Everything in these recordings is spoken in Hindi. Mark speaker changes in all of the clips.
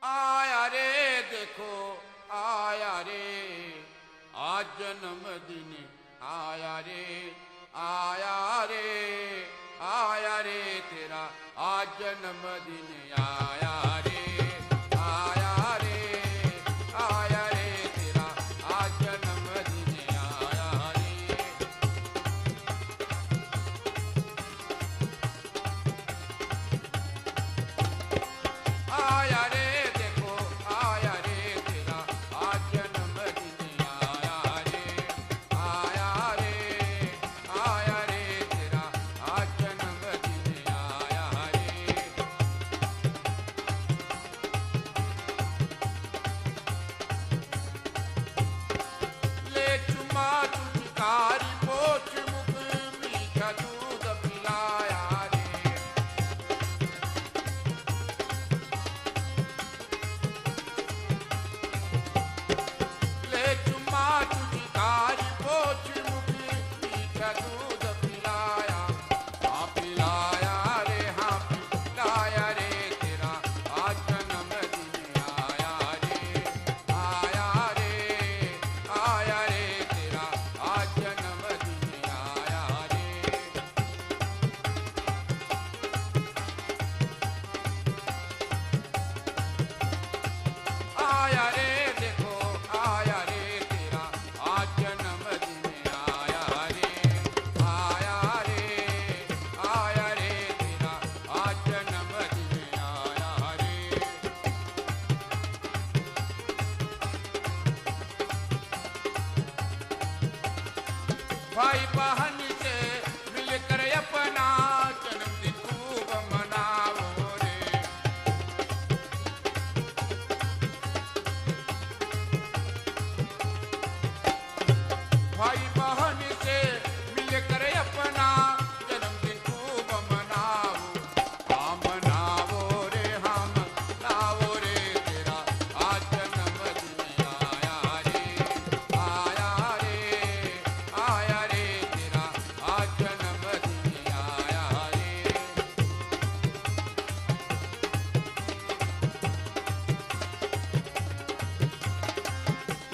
Speaker 1: आया रे देखो आया रे आज जन्मदिन आया रे आया रे आया रे तेरा आज जन्मदिन आया रे आया रे आया रे तेरा आज जन्मदिन आया रे। आया रे देखो आया रे तेरा आज जन्मदिन आया रे आया रे आया रे तेरा आज जन्मदिन आया रे। ले चुमा तुझकारी पोछ मुख मीठा दूध पिलाया रे। ले चुमा तुझकारी पोछ मुख मीठा दूध पिलाया। हाँ पिलाया रे हाँ पिलाया रे तेरा आज जन्मदिन आया रे आया रे आया रे तेरा आज जन्मदिन आया रे। आया रे देखो आया रे तेरा आज जन्मदिन आया रे आया रे आया रे तेरा आज जन्मदिन आया रे। भाई बहन से मिलकर अपना जन्मदिन खूब मनाओ रे। भाई बहन से मिलकर अपना जन्मदिन खूब मनाओ। हाँ मनाओ रे हाँ मनाओ रे तेरा आज जन्मदिन आया रे आया रे आया रे तेरा आज जन्मदिन आया रे।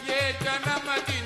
Speaker 1: ये जन्मदिन